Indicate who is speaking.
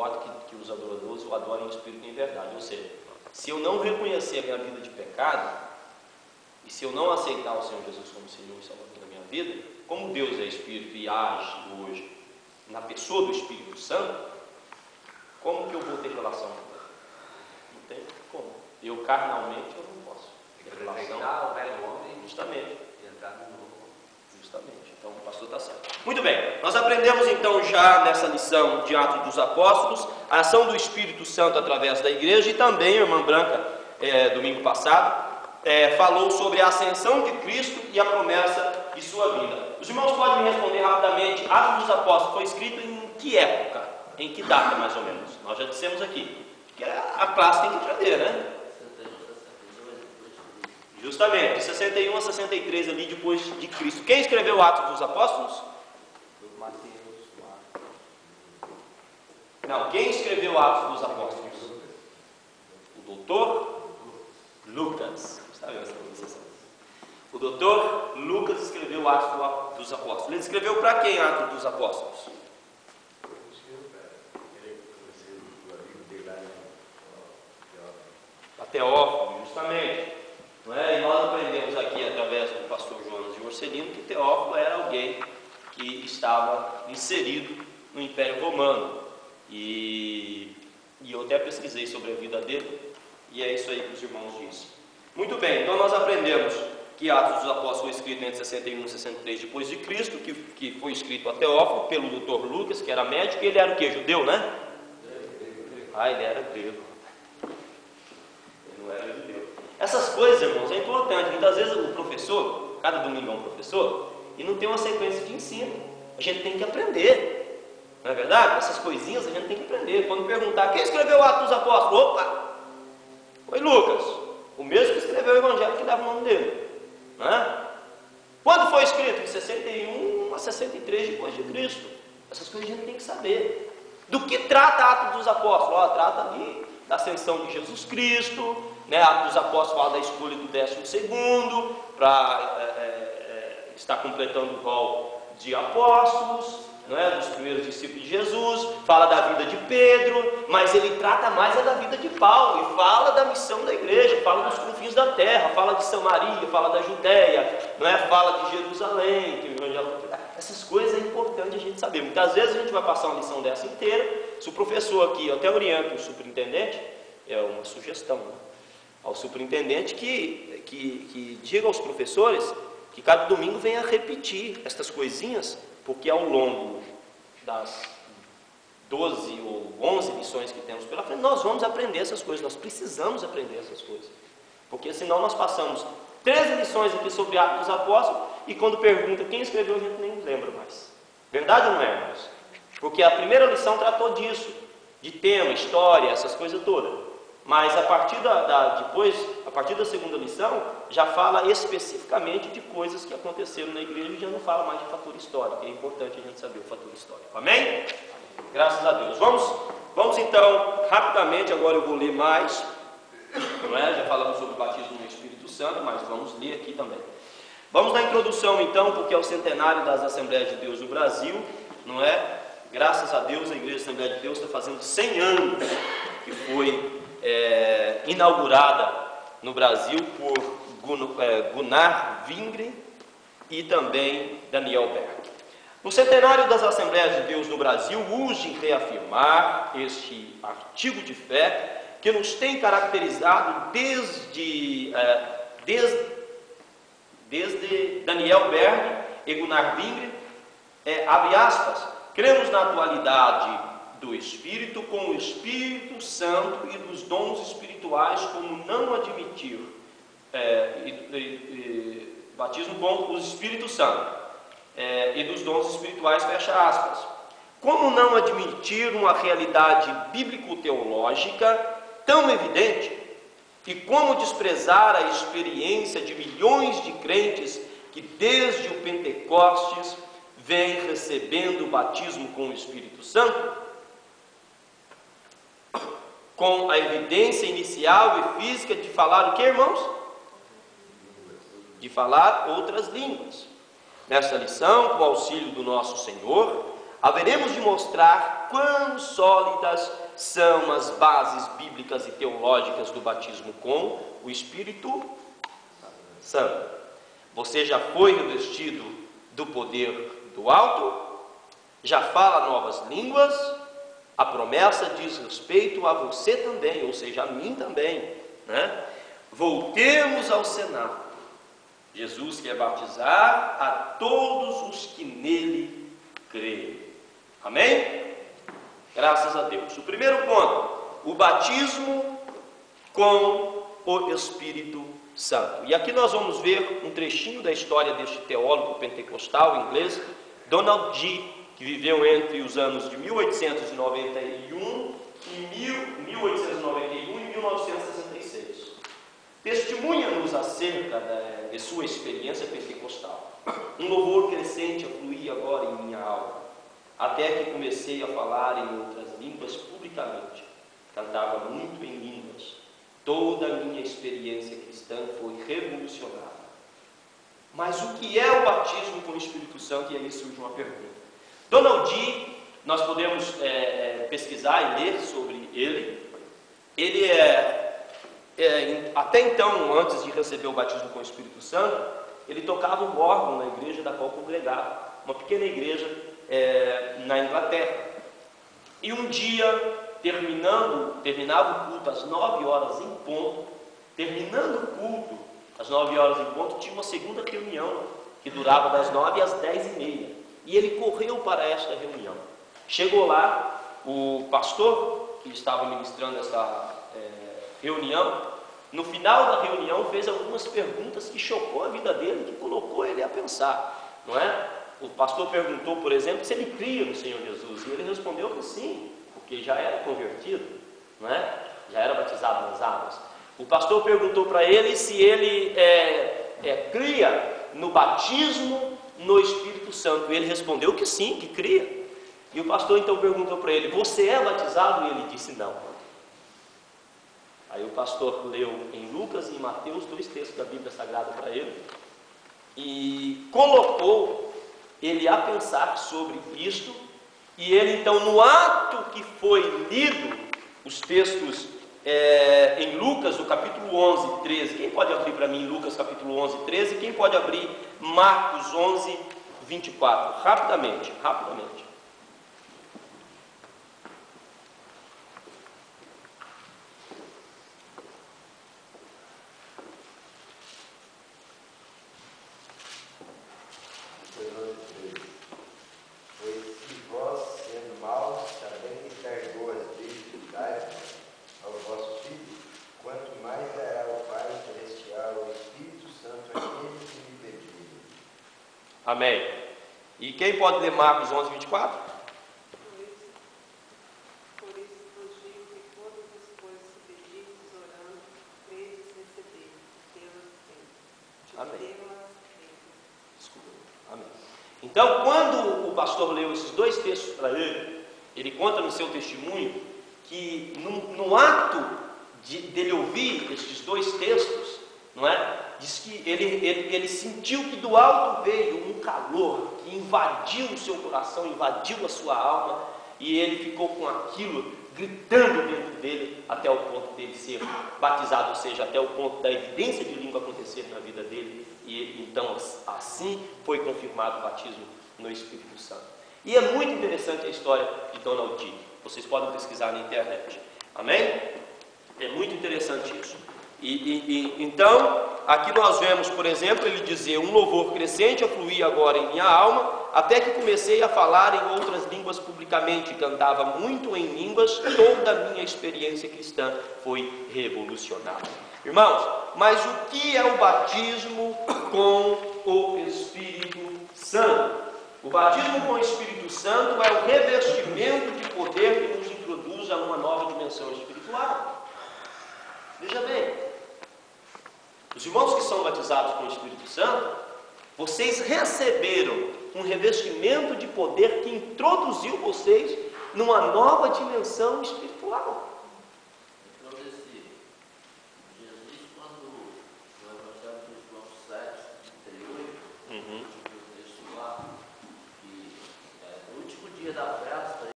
Speaker 1: importa que os adoradores o adorem em espírito e em verdade. Ou seja, se eu não reconhecer a minha vida de pecado, e se eu não aceitar o Senhor Jesus como Senhor e Salvador da minha vida, como Deus é Espírito e age hoje na pessoa do Espírito Santo, como que eu vou ter relação com Ele? Não tem como. Eu carnalmente eu não posso ter relação.
Speaker 2: O velho homem
Speaker 1: Justamente.
Speaker 2: e entrar no novo.
Speaker 1: Justamente. Então o pastor está certo. Muito bem. Nós aprendemos então já nessa lição de Atos dos Apóstolos a ação do Espírito Santo através da igreja, e também a irmã Branca, domingo passado, falou sobre a ascensão de Cristo e a promessa de sua vinda. Os irmãos podem me responder rapidamente: Atos dos Apóstolos foi escrito em que época? Em que data, mais ou menos? Nós já dissemos aqui que a classe tem que aprender, né? Justamente, de 61 a 63 ali depois de Cristo. Quem escreveu Atos dos Apóstolos?
Speaker 2: Mateus, Marcos.
Speaker 1: Não, quem escreveu Atos dos Apóstolos? O doutor Lucas. Sabe essa pronunciação? O doutor Lucas escreveu Atos dos Apóstolos. Ele escreveu para quem Atos dos Apóstolos? A Teófilo, justamente. Não é? E nós aprendemos aqui, através do pastor Jonas de Orcelino, que Teófilo era alguém que estava inserido no Império Romano. E eu até pesquisei sobre a vida dele, e é isso aí que os irmãos dizem. Muito bem, então nós aprendemos que Atos dos Apóstolos foi escrito entre 61 e 63 depois de Cristo, que foi escrito a Teófilo pelo doutor Lucas, que era médico, e ele era o quê? Judeu, né? Ele era grego. Ele não era judeu. Essas coisas, irmãos, é importante. Muitas vezes o professor, cada domingo é um professor, e não tem uma sequência de ensino. A gente tem que aprender. Não é verdade? Essas coisinhas a gente tem que aprender. Quando perguntar quem escreveu o Atos dos Apóstolos, opa! Foi Lucas, o mesmo que escreveu o Evangelho que dava o nome dele. Não é? Quando foi escrito? De 61 a 63 depois de Cristo. Essas coisas a gente tem que saber. Do que trata Atos dos Apóstolos? Trata ali da ascensão de Jesus Cristo, né? Atos dos Apóstolos fala da escolha do 12º para estar completando o rol de apóstolos, não é? Dos primeiros discípulos de Jesus. Fala da vida de Pedro, mas ele trata mais da vida de Paulo, e fala da missão da igreja, fala dos confins da terra, fala de Samaria, fala da Judéia, não é? Fala de Jerusalém, que o evangelho... Essas coisas é importante a gente saber. Muitas vezes a gente vai passar uma lição dessa inteira. Se o professor aqui, eu até oriento o superintendente, é uma sugestão, né? Ao superintendente que diga aos professores que cada domingo venha repetir estas coisinhas, porque ao longo das 12 ou 11 lições que temos pela frente, nós vamos aprender essas coisas, nós precisamos aprender essas coisas, porque senão nós passamos 13 lições aqui sobre Atos dos Apóstolos, e quando pergunta quem escreveu, a gente nem lembra mais. Verdade ou não é, irmãos? Porque a primeira lição tratou disso, de tema, história, essas coisas todas. Mas a partir a partir da segunda lição, já fala especificamente de coisas que aconteceram na igreja, e já não fala mais de fator histórico. É importante a gente saber o fator histórico. Amém? Graças a Deus. Vamos então, rapidamente, agora eu vou ler mais. Não é? Já falamos sobre o batismo no Espírito Santo, mas vamos ler aqui também. Vamos na introdução então, porque é o centenário das Assembleias de Deus no Brasil, não é? Graças a Deus, a Igreja Assembleia de Deus está fazendo 100 anos que foi inaugurada no Brasil por Gunnar Wingren e também Daniel Berg. No centenário das Assembleias de Deus no Brasil, urge reafirmar este artigo de fé que nos tem caracterizado desde Daniel Berg e Gunnar Wingren, abre aspas, cremos na atualidade do Espírito com o Espírito Santo e dos dons espirituais, como não admitir batismo com o Espírito Santo e dos dons espirituais, fecha aspas. Como não admitir uma realidade bíblico-teológica tão evidente? E como desprezar a experiência de milhões de crentes que desde o Pentecostes vêm recebendo o batismo com o Espírito Santo? Com a evidência inicial e física de falar o que, irmãos? De falar outras línguas. Nesta lição, com o auxílio do nosso Senhor, haveremos de mostrar quão sólidas são as bases bíblicas e teológicas do batismo com o Espírito Santo. Você já foi revestido do poder do alto? Já fala novas línguas? A promessa diz respeito a você também, ou seja, a mim também, né? Voltemos ao cenário. Jesus quer batizar a todos os que nele creem. Amém? Graças a Deus. O primeiro ponto, o batismo com o Espírito Santo. E aqui nós vamos ver um trechinho da história deste teólogo pentecostal inglês, Donald G., que viveu entre os anos de 1891 e 1966. Testemunha-nos acerca de sua experiência pentecostal. Um louvor crescente afluía agora em minha alma, até que comecei a falar em outras línguas publicamente. Cantava muito em línguas. Toda a minha experiência cristã foi revolucionada. Mas o que é o batismo com o Espírito Santo? E aí surge uma pergunta. Donald G., nós podemos pesquisar e ler sobre ele. Ele até então, antes de receber o batismo com o Espírito Santo, ele tocava um órgão na igreja da qual congregava, uma pequena igreja na Inglaterra. E um dia, terminava o culto às 9 horas em ponto. Terminando o culto às 9 horas em ponto, tinha uma segunda reunião que durava das 9 às 10h30. E ele correu para esta reunião. Chegou lá, o pastor que estava ministrando essa reunião, no final da reunião fez algumas perguntas que chocou a vida dele, que colocou ele a pensar, não é? O pastor perguntou, por exemplo, se ele cria no Senhor Jesus, e ele respondeu que sim, porque já era convertido, não é? Já era batizado nas águas. O pastor perguntou para ele se ele cria no batismo no Espírito Santo, e ele respondeu que sim, que cria. E o pastor então perguntou para ele: você é batizado? E ele disse não. Aí o pastor leu em Lucas e em Mateus 2 textos da Bíblia Sagrada para ele e colocou ele a pensar sobre isto. E ele então, no ato que foi lido os textos em Lucas, o capítulo 11, 13, quem pode abrir para mim Lucas capítulo 11, 13, quem pode abrir Marcos 11, 24, rapidamente. Amém. E quem pode ler Marcos 11, 24?
Speaker 3: Por isso vos digo que todas as coisas que pedistes orando, credes receber, Deus tem.
Speaker 1: Amém. Desculpa. Amém. Então, quando o pastor leu esses 2 textos para ele, ele conta no seu testemunho que no ato dele ouvir estes 2 textos, não é? Diz que ele sentiu que do alto veio um calor que invadiu o seu coração, invadiu a sua alma, e ele ficou com aquilo gritando dentro dele até o ponto dele ser batizado, ou seja, até o ponto da evidência de língua acontecer na vida dele, e então assim foi confirmado o batismo no Espírito Santo. E é muito interessante a história de Donald G. Vocês podem pesquisar na internet. Amém? É muito interessante isso. Então, aqui nós vemos, por exemplo, ele dizer: um louvor crescente afluía agora em minha alma, até que comecei a falar em outras línguas publicamente, cantava muito em línguas, toda a minha experiência cristã foi revolucionada. Irmãos, mas o que é o batismo com o Espírito Santo? O batismo com o Espírito Santo é o revestimento de poder que nos introduz a uma nova dimensão espiritual. Veja bem, os irmãos que são batizados com o Espírito Santo, vocês receberam um revestimento de poder que introduziu vocês numa nova dimensão espiritual.